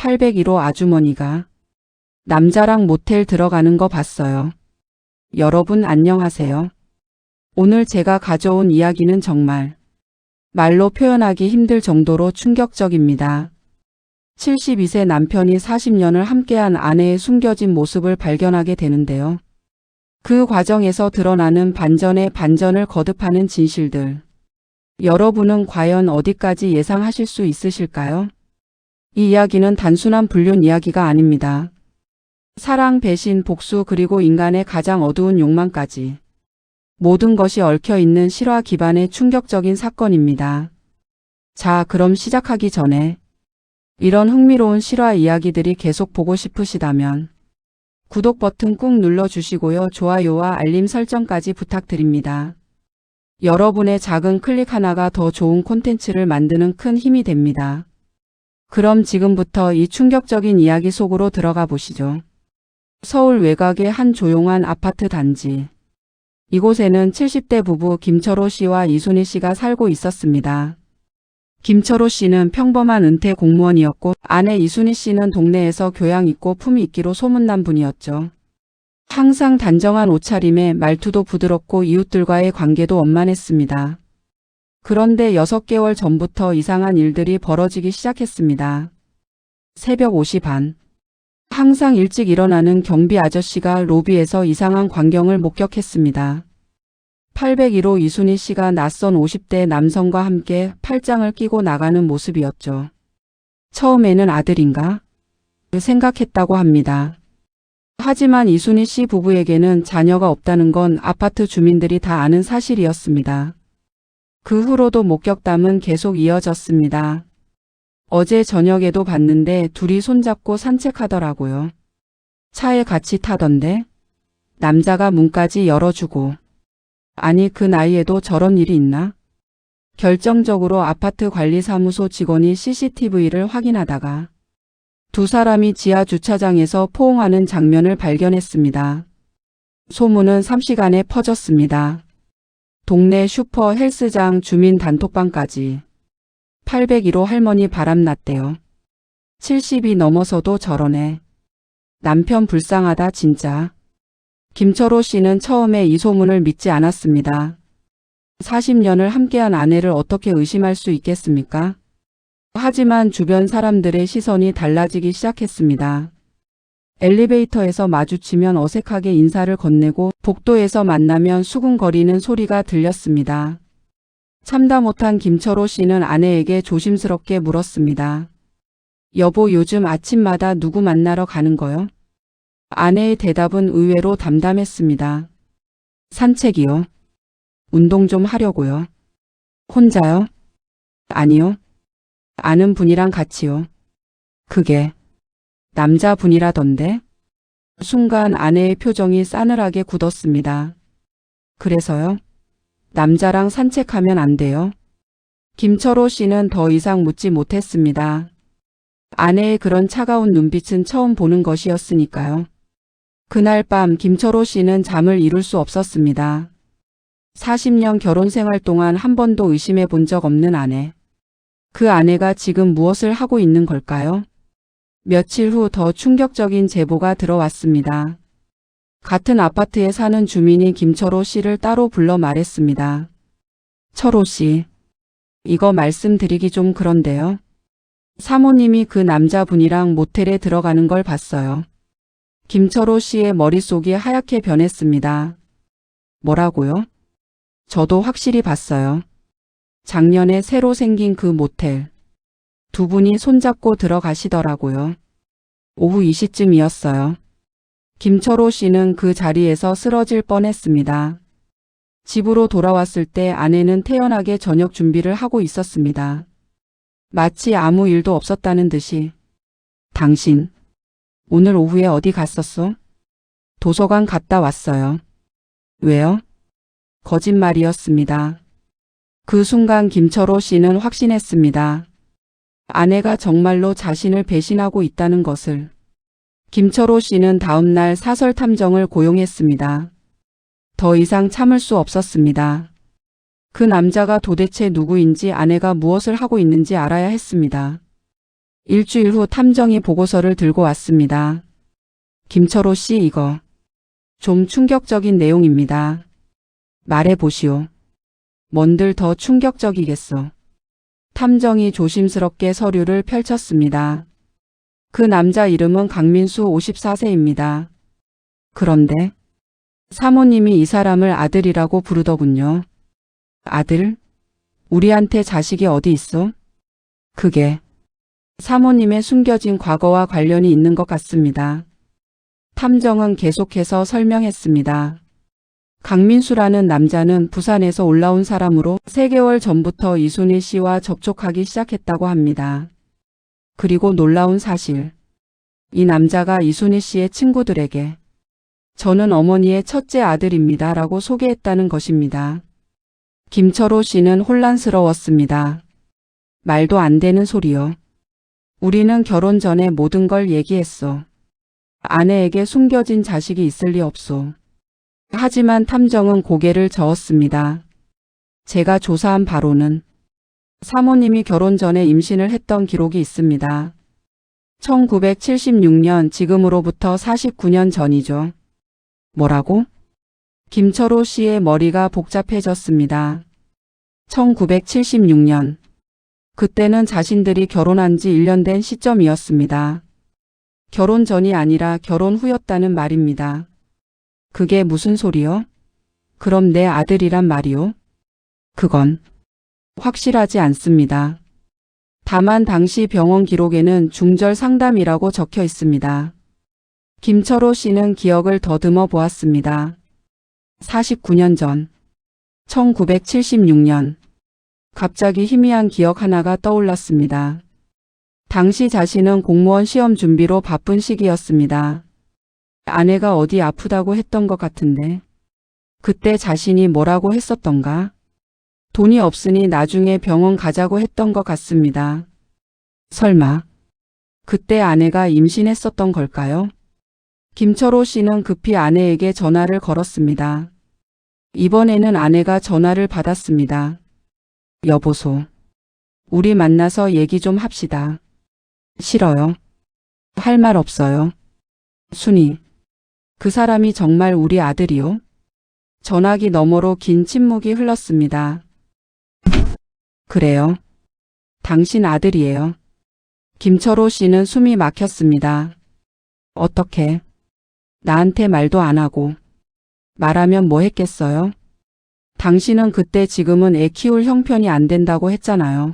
801호 아주머니가 남자랑 모텔 들어가는 거 봤어요. 여러분 안녕하세요. 오늘 제가 가져온 이야기는 정말 말로 표현하기 힘들 정도로 충격적입니다. 72세 남편이 40년을 함께한 아내의 숨겨진 모습을 발견하게 되는데요. 그 과정에서 드러나는 반전에 반전을 거듭하는 진실들. 여러분은 과연 어디까지 예상하실 수 있으실까요? 이 이야기는 단순한 불륜 이야기가 아닙니다. 사랑, 배신, 복수 그리고 인간의 가장 어두운 욕망까지 모든 것이 얽혀있는 실화 기반의 충격적인 사건입니다. 자, 그럼 시작하기 전에 이런 흥미로운 실화 이야기들이 계속 보고 싶으시다면 구독 버튼 꾹 눌러주시고요. 좋아요와 알림 설정까지 부탁드립니다. 여러분의 작은 클릭 하나가 더 좋은 콘텐츠를 만드는 큰 힘이 됩니다. 그럼 지금부터 이 충격적인 이야기 속으로 들어가 보시죠. 서울 외곽의 한 조용한 아파트 단지. 이곳에는 70대 부부 김철호 씨와 이순희 씨가 살고 있었습니다. 김철호 씨는 평범한 은퇴 공무원이었고 아내 이순희 씨는 동네에서 교양 있고 품위 있기로 소문난 분이었죠. 항상 단정한 옷차림에 말투도 부드럽고 이웃들과의 관계도 원만했습니다. 그런데 6개월 전부터 이상한 일들이 벌어지기 시작했습니다. 새벽 5시 반. 항상 일찍 일어나는 경비 아저씨가 로비에서 이상한 광경을 목격했습니다. 801호 이순희 씨가 낯선 50대 남성과 함께 팔짱을 끼고 나가는 모습이었죠. 처음에는 아들인가? 생각했다고 합니다. 하지만 이순희 씨 부부에게는 자녀가 없다는 건 아파트 주민들이 다 아는 사실이었습니다. 그 후로도 목격담은 계속 이어졌습니다. 어제 저녁에도 봤는데 둘이 손잡고 산책하더라고요. 차에 같이 타던데? 남자가 문까지 열어주고. 아니 그 나이에도 저런 일이 있나? 결정적으로 아파트 관리사무소 직원이 CCTV를 확인하다가 두 사람이 지하 주차장에서 포옹하는 장면을 발견했습니다. 소문은 삼시간에 퍼졌습니다. 동네 슈퍼 헬스장 주민 단톡방까지. 801호 할머니 바람났대요. 70이 넘어서도 저러네. 남편 불쌍하다 진짜. 김철호 씨는 처음에 이 소문을 믿지 않았습니다. 40년을 함께한 아내를 어떻게 의심할 수 있겠습니까? 하지만 주변 사람들의 시선이 달라지기 시작했습니다. 엘리베이터에서 마주치면 어색하게 인사를 건네고 복도에서 만나면 수군거리는 소리가 들렸습니다. 참다 못한 김철호 씨는 아내에게 조심스럽게 물었습니다. 여보 요즘 아침마다 누구 만나러 가는 거요? 아내의 대답은 의외로 담담했습니다. 산책이요. 운동 좀 하려고요. 혼자요? 아니요. 아는 분이랑 같이요. 그게 남자분이라던데? 순간 아내의 표정이 싸늘하게 굳었습니다. 그래서요? 남자랑 산책하면 안 돼요? 김철호 씨는 더 이상 묻지 못했습니다. 아내의 그런 차가운 눈빛은 처음 보는 것이었으니까요. 그날 밤 김철호 씨는 잠을 이룰 수 없었습니다. 40년 결혼 생활 동안 한 번도 의심해 본 적 없는 아내. 그 아내가 지금 무엇을 하고 있는 걸까요? 며칠 후 더 충격적인 제보가 들어왔습니다. 같은 아파트에 사는 주민이 김철호 씨를 따로 불러 말했습니다. 철호 씨, 이거 말씀드리기 좀 그런데요. 사모님이 그 남자분이랑 모텔에 들어가는 걸 봤어요. 김철호 씨의 머릿속이 하얗게 변했습니다. 뭐라고요? 저도 확실히 봤어요. 작년에 새로 생긴 그 모텔. 두 분이 손잡고 들어가시더라고요. 오후 2시쯤이었어요. 김철호 씨는 그 자리에서 쓰러질 뻔했습니다. 집으로 돌아왔을 때 아내는 태연하게 저녁 준비를 하고 있었습니다. 마치 아무 일도 없었다는 듯이. 당신, 오늘 오후에 어디 갔었어? 도서관 갔다 왔어요. 왜요? 거짓말이었습니다. 그 순간 김철호 씨는 확신했습니다. 아내가 정말로 자신을 배신하고 있다는 것을. 김철호 씨는 다음날 사설 탐정을 고용했습니다. 더 이상 참을 수 없었습니다. 그 남자가 도대체 누구인지 아내가 무엇을 하고 있는지 알아야 했습니다. 일주일 후 탐정이 보고서를 들고 왔습니다. 김철호 씨, 이거 좀 충격적인 내용입니다. 말해보시오. 뭔들 더 충격적이겠소. 탐정이 조심스럽게 서류를 펼쳤습니다. 그 남자 이름은 강민수 54세입니다. 그런데 사모님이 이 사람을 아들이라고 부르더군요. 아들? 우리한테 자식이 어디 있어? 그게 사모님의 숨겨진 과거와 관련이 있는 것 같습니다. 탐정은 계속해서 설명했습니다. 강민수라는 남자는 부산에서 올라온 사람으로 3개월 전부터 이순희 씨와 접촉하기 시작했다고 합니다. 그리고 놀라운 사실. 이 남자가 이순희 씨의 친구들에게 저는 어머니의 첫째 아들입니다 라고 소개했다는 것입니다. 김철호 씨는 혼란스러웠습니다. 말도 안 되는 소리요. 우리는 결혼 전에 모든 걸 얘기했어. 아내에게 숨겨진 자식이 있을 리 없소. 하지만 탐정은 고개를 저었습니다. 제가 조사한 바로는 사모님이 결혼 전에 임신을 했던 기록이 있습니다. 1976년, 지금으로부터 49년 전이죠. 뭐라고? 김철호 씨의 머리가 복잡해졌습니다. 1976년. 그때는 자신들이 결혼한 지 1년 된 시점이었습니다. 결혼 전이 아니라 결혼 후였다는 말입니다. 그게 무슨 소리요? 그럼 내 아들이란 말이요? 그건 확실하지 않습니다. 다만 당시 병원 기록에는 중절 상담이라고 적혀 있습니다. 김철호 씨는 기억을 더듬어 보았습니다. 49년 전, 1976년. 갑자기 희미한 기억 하나가 떠올랐습니다. 당시 자신은 공무원 시험 준비로 바쁜 시기였습니다. 아내가 어디 아프다고 했던 것 같은데 그때 자신이 뭐라고 했었던가? 돈이 없으니 나중에 병원 가자고 했던 것 같습니다. 설마 그때 아내가 임신했었던 걸까요? 김철호 씨는 급히 아내에게 전화를 걸었습니다. 이번에는 아내가 전화를 받았습니다. 여보소. 우리 만나서 얘기 좀 합시다. 싫어요. 할 말 없어요. 순이. 그 사람이 정말 우리 아들이요? 전화기 너머로 긴 침묵이 흘렀습니다. 그래요. 당신 아들이에요. 김철호 씨는 숨이 막혔습니다. 어떻게? 나한테 말도 안 하고. 말하면 뭐 했겠어요? 당신은 그때 지금은 애 키울 형편이 안 된다고 했잖아요.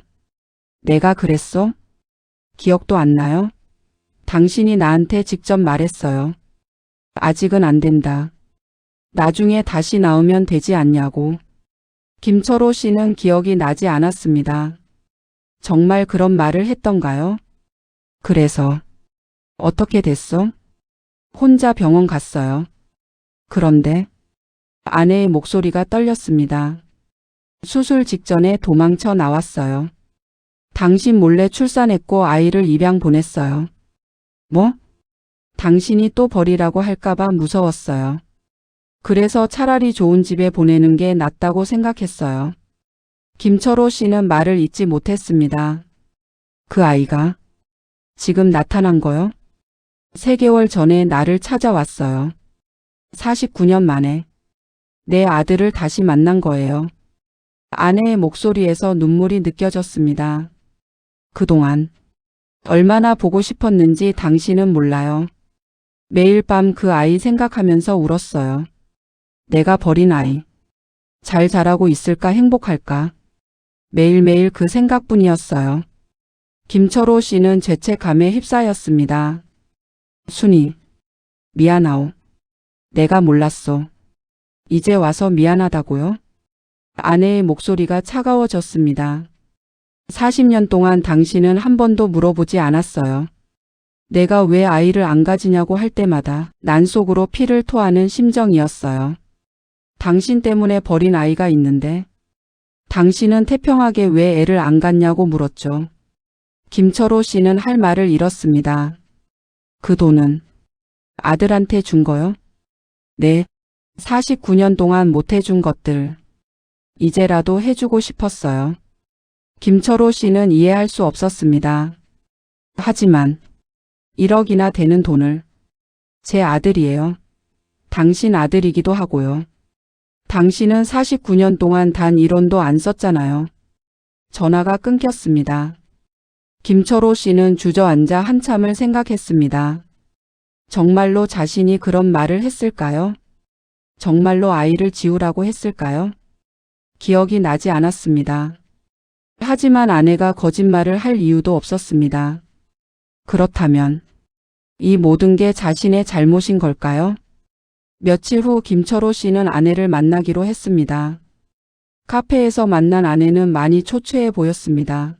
내가 그랬어? 기억도 안 나요? 당신이 나한테 직접 말했어요. 아직은 안 된다. 나중에 다시 나오면 되지 않냐고. 김철호 씨는 기억이 나지 않았습니다. 정말 그런 말을 했던가요? 그래서 어떻게 됐어? 혼자 병원 갔어요. 그런데 아내의 목소리가 떨렸습니다. 수술 직전에 도망쳐 나왔어요. 당신 몰래 출산했고 아이를 입양 보냈어요. 뭐? 당신이 또 버리라고 할까봐 무서웠어요. 그래서 차라리 좋은 집에 보내는 게 낫다고 생각했어요. 김철호 씨는 말을 잇지 못했습니다. 그 아이가 지금 나타난 거요? 3개월 전에 나를 찾아왔어요. 49년 만에 내 아들을 다시 만난 거예요. 아내의 목소리에서 눈물이 느껴졌습니다. 그동안 얼마나 보고 싶었는지 당신은 몰라요. 매일 밤 그 아이 생각하면서 울었어요. 내가 버린 아이. 잘 자라고 있을까, 행복할까. 매일매일 그 생각뿐이었어요. 김철호 씨는 죄책감에 휩싸였습니다. 순이. 미안하오. 내가 몰랐어. 이제 와서 미안하다고요? 아내의 목소리가 차가워졌습니다. 40년 동안 당신은 한 번도 물어보지 않았어요. 내가 왜 아이를 안 가지냐고 할 때마다 난 속으로 피를 토하는 심정이었어요. 당신 때문에 버린 아이가 있는데 당신은 태평하게 왜 애를 안 갖냐고 물었죠. 김철호 씨는 할 말을 잃었습니다. 그 돈은 아들한테 준 거요? 네. 49년 동안 못 해준 것들. 이제라도 해주고 싶었어요. 김철호 씨는 이해할 수 없었습니다. 하지만 1억이나 되는 돈을 제 아들이에요. 당신 아들이기도 하고요. 당신은 49년 동안 단 1원도 안 썼잖아요. 전화가 끊겼습니다. 김철호 씨는 주저앉아 한참을 생각했습니다. 정말로 자신이 그런 말을 했을까요? 정말로 아이를 지우라고 했을까요? 기억이 나지 않았습니다. 하지만 아내가 거짓말을 할 이유도 없었습니다. 그렇다면 이 모든 게 자신의 잘못인 걸까요? 며칠 후 김철호 씨는 아내를 만나기로 했습니다. 카페에서 만난 아내는 많이 초췌해 보였습니다.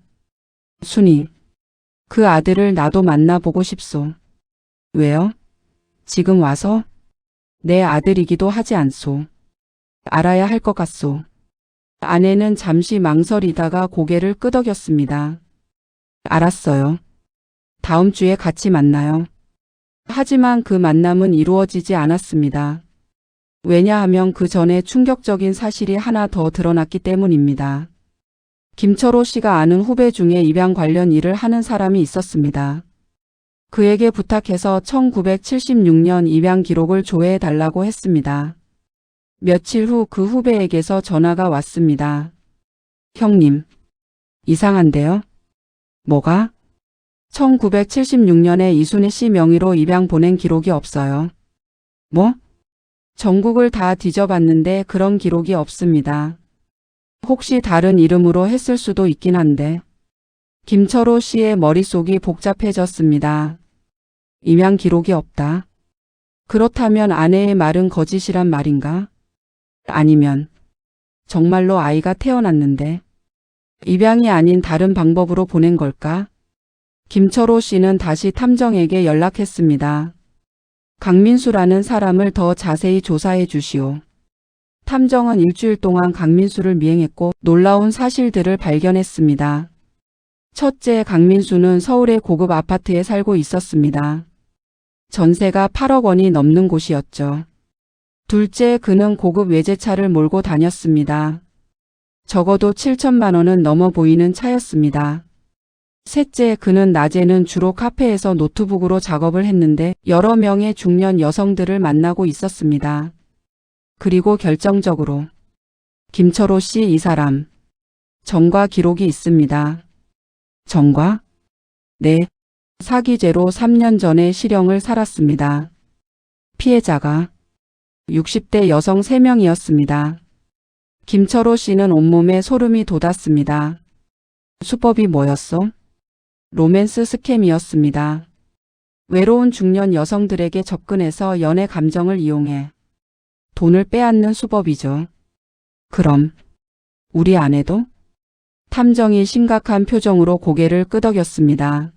순이, 그 아들을 나도 만나보고 싶소. 왜요? 지금 와서? 내 아들이기도 하지 않소. 알아야 할 것 같소. 아내는 잠시 망설이다가 고개를 끄덕였습니다. 알았어요. 다음 주에 같이 만나요. 하지만 그 만남은 이루어지지 않았습니다. 왜냐하면 그 전에 충격적인 사실이 하나 더 드러났기 때문입니다. 김철호 씨가 아는 후배 중에 입양 관련 일을 하는 사람이 있었습니다. 그에게 부탁해서 1976년 입양 기록을 조회해 달라고 했습니다. 며칠 후 그 후배에게서 전화가 왔습니다. 형님, 이상한데요? 뭐가? 1976년에 이순희 씨 명의로 입양 보낸 기록이 없어요. 뭐? 전국을 다 뒤져봤는데 그런 기록이 없습니다. 혹시 다른 이름으로 했을 수도 있긴 한데. 김철호 씨의 머릿속이 복잡해졌습니다. 입양 기록이 없다. 그렇다면 아내의 말은 거짓이란 말인가? 아니면 정말로 아이가 태어났는데 입양이 아닌 다른 방법으로 보낸 걸까? 김철호 씨는 다시 탐정에게 연락했습니다. 강민수라는 사람을 더 자세히 조사해 주시오. 탐정은 일주일 동안 강민수를 미행했고 놀라운 사실들을 발견했습니다. 첫째, 강민수는 서울의 고급 아파트에 살고 있었습니다. 전세가 8억 원이 넘는 곳이었죠. 둘째, 그는 고급 외제차를 몰고 다녔습니다. 적어도 7천만 원은 넘어 보이는 차였습니다. 셋째, 그는 낮에는 주로 카페에서 노트북으로 작업을 했는데 여러 명의 중년 여성들을 만나고 있었습니다. 그리고 결정적으로 김철호 씨 이 사람 전과 기록이 있습니다. 전과? 네. 사기죄로 3년 전에 실형을 살았습니다. 피해자가 60대 여성 3명이었습니다. 김철호 씨는 온몸에 소름이 돋았습니다. 수법이 뭐였어? 로맨스 스캠이었습니다. 외로운 중년 여성들에게 접근해서 연애 감정을 이용해 돈을 빼앗는 수법이죠. 그럼 우리 아내도? 탐정이 심각한 표정으로 고개를 끄덕였습니다.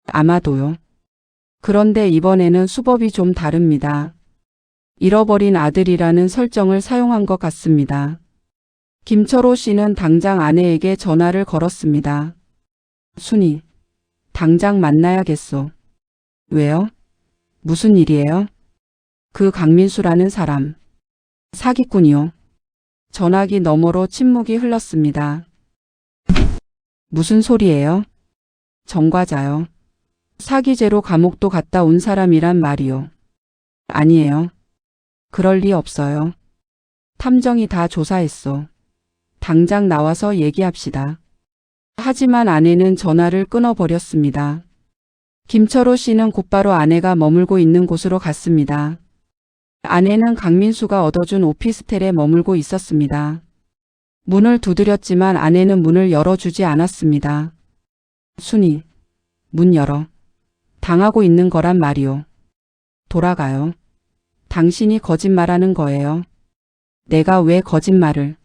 아마도요. 그런데 이번에는 수법이 좀 다릅니다. 잃어버린 아들이라는 설정을 사용한 것 같습니다. 김철호 씨는 당장 아내에게 전화를 걸었습니다. 순이, 당장 만나야겠소. 왜요? 무슨 일이에요? 그 강민수라는 사람. 사기꾼이요. 전화기 너머로 침묵이 흘렀습니다. 무슨 소리예요? 전과자요. 사기죄로 감옥도 갔다 온 사람이란 말이요. 아니에요. 그럴 리 없어요. 탐정이 다 조사했어. 당장 나와서 얘기합시다. 하지만 아내는 전화를 끊어버렸습니다. 김철호 씨는 곧바로 아내가 머물고 있는 곳으로 갔습니다. 아내는 강민수가 얻어준 오피스텔에 머물고 있었습니다. 문을 두드렸지만 아내는 문을 열어주지 않았습니다. 순이, 문 열어. 당하고 있는 거란 말이오. 돌아가요. 당신이 거짓말하는 거예요. 내가 왜 거짓말을.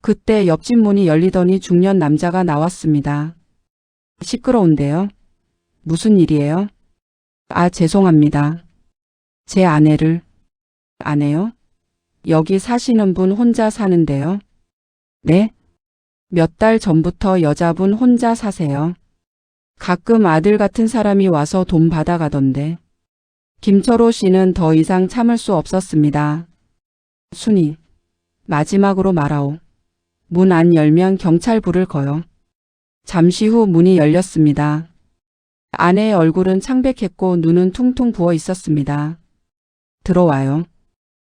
그때 옆집 문이 열리더니 중년 남자가 나왔습니다. 시끄러운데요? 무슨 일이에요? 아, 죄송합니다. 제 아내를. 아내요? 여기 사시는 분 혼자 사는데요? 네? 몇 달 전부터 여자분 혼자 사세요. 가끔 아들 같은 사람이 와서 돈 받아가던데. 김철호 씨는 더 이상 참을 수 없었습니다. 순이, 마지막으로 말하오. 문 안 열면 경찰 부를 거요. 잠시 후 문이 열렸습니다. 아내의 얼굴은 창백했고 눈은 퉁퉁 부어 있었습니다. 들어와요.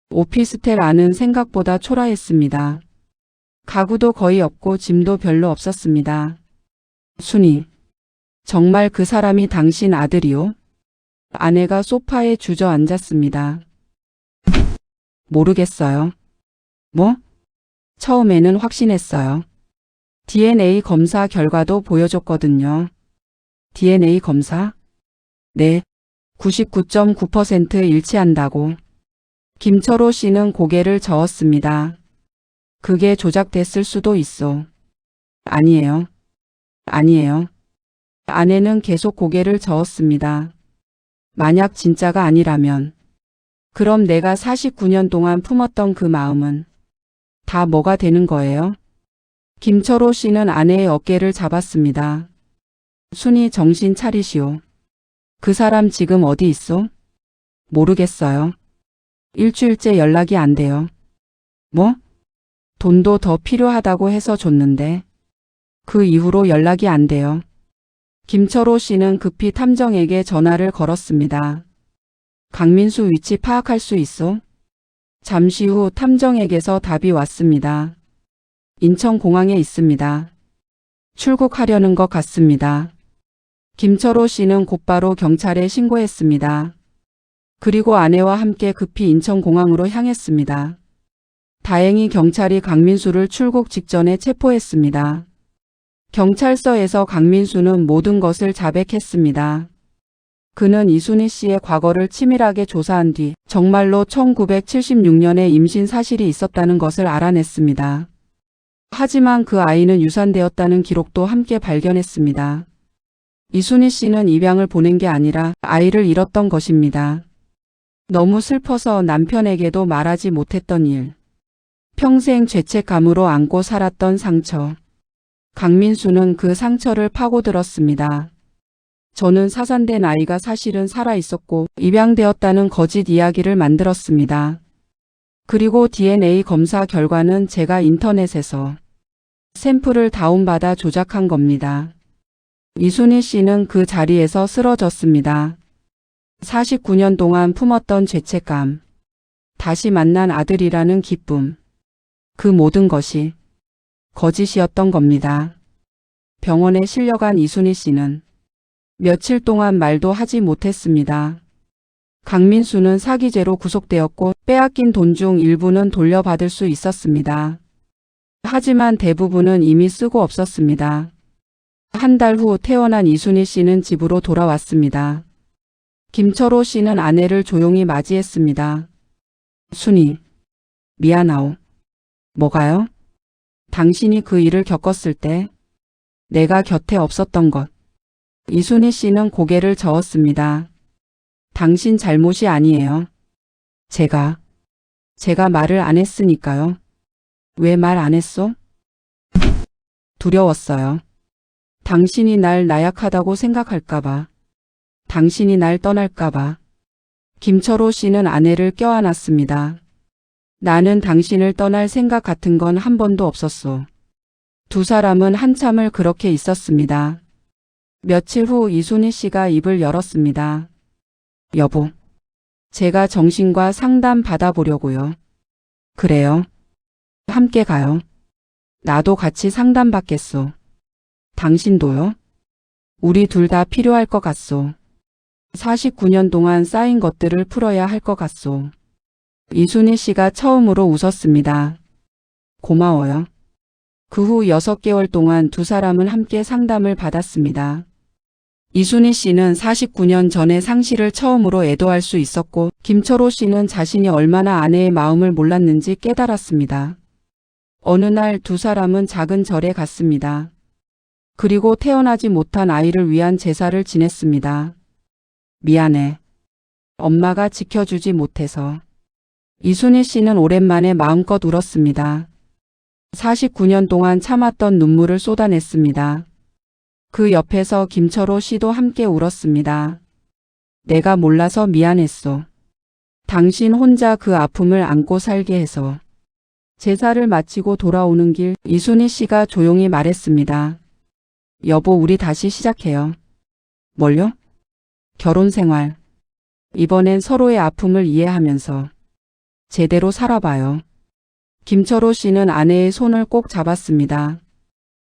오피스텔 안은 생각보다 초라했습니다. 가구도 거의 없고 짐도 별로 없었습니다. 순이, 정말 그 사람이 당신 아들이요? 아내가 소파에 주저앉았습니다. 모르겠어요. 뭐? 처음에는 확신했어요. DNA 검사 결과도 보여줬거든요. DNA 검사? 네, 99.9% 일치한다고. 김철호 씨는 고개를 저었습니다. 그게 조작됐을 수도 있어. 아니에요. 아니에요. 아내는 계속 고개를 저었습니다. 만약 진짜가 아니라면, 그럼 내가 49년 동안 품었던 그 마음은 다 뭐가 되는 거예요? 김철호 씨는 아내의 어깨를 잡았습니다. 순이 정신 차리시오. 그 사람 지금 어디 있어? 모르겠어요. 일주일째 연락이 안 돼요. 뭐? 돈도 더 필요하다고 해서 줬는데 그 이후로 연락이 안 돼요. 김철호 씨는 급히 탐정에게 전화를 걸었습니다. 강민수 위치 파악할 수 있어? 잠시 후 탐정에게서 답이 왔습니다. 인천공항에 있습니다. 출국하려는 것 같습니다. 김철호 씨는 곧바로 경찰에 신고했습니다. 그리고 아내와 함께 급히 인천공항으로 향했습니다. 다행히 경찰이 강민수를 출국 직전에 체포했습니다. 경찰서에서 강민수는 모든 것을 자백했습니다. 그는 이순희 씨의 과거를 치밀하게 조사한 뒤 정말로 1976년에 임신 사실이 있었다는 것을 알아냈습니다. 하지만 그 아이는 유산되었다는 기록도 함께 발견했습니다. 이순희 씨는 입양을 보낸 게 아니라 아이를 잃었던 것입니다. 너무 슬퍼서 남편에게도 말하지 못했던 일. 평생 죄책감으로 안고 살았던 상처. 강민수는 그 상처를 파고들었습니다. 저는 사산된 아이가 사실은 살아 있었고 입양되었다는 거짓 이야기를 만들었습니다. 그리고 DNA 검사 결과는 제가 인터넷에서 샘플을 다운받아 조작한 겁니다. 이순희 씨는 그 자리에서 쓰러졌습니다. 49년 동안 품었던 죄책감, 다시 만난 아들이라는 기쁨, 그 모든 것이 거짓이었던 겁니다. 병원에 실려간 이순희 씨는 며칠 동안 말도 하지 못했습니다. 강민수는 사기죄로 구속되었고 빼앗긴 돈 중 일부는 돌려받을 수 있었습니다. 하지만 대부분은 이미 쓰고 없었습니다. 한 달 후 태어난 이순희 씨는 집으로 돌아왔습니다. 김철호 씨는 아내를 조용히 맞이했습니다. 순이, 미안하오. 뭐가요? 당신이 그 일을 겪었을 때 내가 곁에 없었던 것. 이순희 씨는 고개를 저었습니다. 당신 잘못이 아니에요. 제가 말을 안 했으니까요. 왜 말 안 했어? 두려웠어요. 당신이 날 나약하다고 생각할까봐. 당신이 날 떠날까봐. 김철호 씨는 아내를 껴안았습니다. 나는 당신을 떠날 생각 같은 건 한 번도 없었어. 두 사람은 한참을 그렇게 있었습니다. 며칠 후 이순희 씨가 입을 열었습니다. 여보, 제가 정신과 상담 받아보려고요. 그래요? 함께 가요. 나도 같이 상담 받겠소. 당신도요? 우리 둘 다 필요할 것 같소. 49년 동안 쌓인 것들을 풀어야 할 것 같소. 이순희 씨가 처음으로 웃었습니다. 고마워요. 그 후 6개월 동안 두 사람은 함께 상담을 받았습니다. 이순희 씨는 49년 전의 상실을 처음으로 애도할 수 있었고 김철호 씨는 자신이 얼마나 아내의 마음을 몰랐는지 깨달았습니다. 어느 날 두 사람은 작은 절에 갔습니다. 그리고 태어나지 못한 아이를 위한 제사를 지냈습니다. 미안해. 엄마가 지켜주지 못해서. 이순희 씨는 오랜만에 마음껏 울었습니다. 49년 동안 참았던 눈물을 쏟아냈습니다. 그 옆에서 김철호 씨도 함께 울었습니다. 내가 몰라서 미안했어. 당신 혼자 그 아픔을 안고 살게 해서. 제사를 마치고 돌아오는 길 이순희 씨가 조용히 말했습니다. 여보, 우리 다시 시작해요. 뭘요? 결혼 생활. 이번엔 서로의 아픔을 이해하면서 제대로 살아봐요. 김철호 씨는 아내의 손을 꼭 잡았습니다.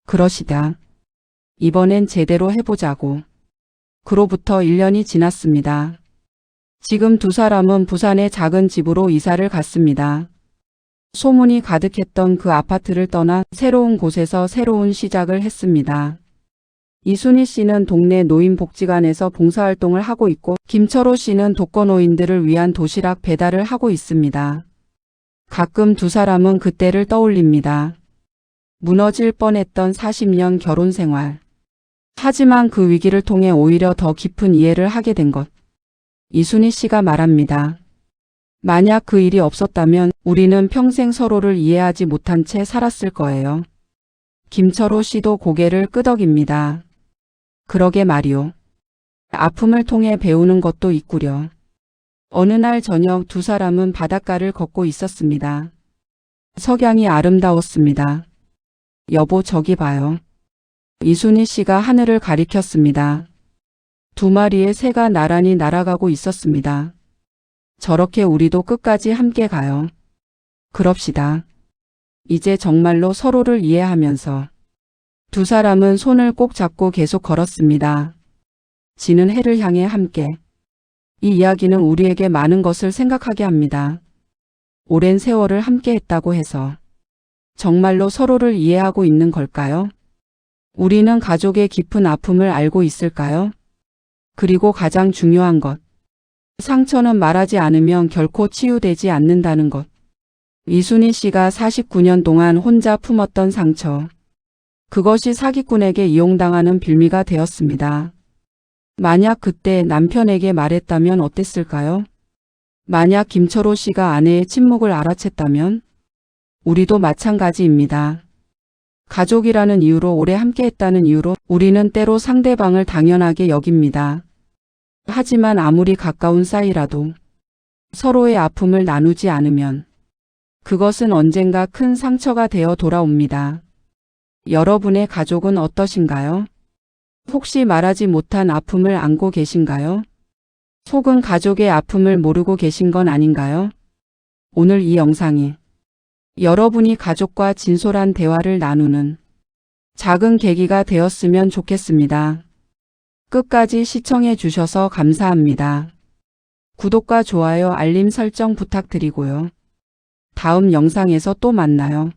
그러시다. 이번엔 제대로 해보자고. 그로부터 1년이 지났습니다. 지금 두 사람은 부산의 작은 집으로 이사를 갔습니다. 소문이 가득했던 그 아파트를 떠나 새로운 곳에서 새로운 시작을 했습니다. 이순희 씨는 동네 노인복지관에서 봉사활동을 하고 있고 김철호 씨는 독거노인들을 위한 도시락 배달을 하고 있습니다. 가끔 두 사람은 그때를 떠올립니다. 무너질 뻔했던 40년 결혼 생활. 하지만 그 위기를 통해 오히려 더 깊은 이해를 하게 된 것. 이순희 씨가 말합니다. 만약 그 일이 없었다면 우리는 평생 서로를 이해하지 못한 채 살았을 거예요. 김철호 씨도 고개를 끄덕입니다. 그러게 말이요. 아픔을 통해 배우는 것도 있구려. 어느 날 저녁 두 사람은 바닷가를 걷고 있었습니다. 석양이 아름다웠습니다. 여보, 저기 봐요. 이순희 씨가 하늘을 가리켰습니다. 두 마리의 새가 나란히 날아가고 있었습니다. 저렇게 우리도 끝까지 함께 가요. 그럽시다. 이제 정말로 서로를 이해하면서 두 사람은 손을 꼭 잡고 계속 걸었습니다. 지는 해를 향해 함께. 이 이야기는 우리에게 많은 것을 생각하게 합니다. 오랜 세월을 함께 했다고 해서 정말로 서로를 이해하고 있는 걸까요? 우리는 가족의 깊은 아픔을 알고 있을까요? 그리고 가장 중요한 것. 상처는 말하지 않으면 결코 치유되지 않는다는 것. 이순희 씨가 49년 동안 혼자 품었던 상처. 그것이 사기꾼에게 이용당하는 빌미가 되었습니다. 만약 그때 남편에게 말했다면 어땠을까요? 만약 김철호 씨가 아내의 침묵을 알아챘다면? 우리도 마찬가지입니다. 가족이라는 이유로 오래 함께했다는 이유로 우리는 때로 상대방을 당연하게 여깁니다. 하지만 아무리 가까운 사이라도 서로의 아픔을 나누지 않으면 그것은 언젠가 큰 상처가 되어 돌아옵니다. 여러분의 가족은 어떠신가요? 혹시 말하지 못한 아픔을 안고 계신가요? 혹은 가족의 아픔을 모르고 계신 건 아닌가요? 오늘 이 영상이 여러분이 가족과 진솔한 대화를 나누는 작은 계기가 되었으면 좋겠습니다. 끝까지 시청해 주셔서 감사합니다. 구독과 좋아요, 알림 설정 부탁드리고요. 다음 영상에서 또 만나요.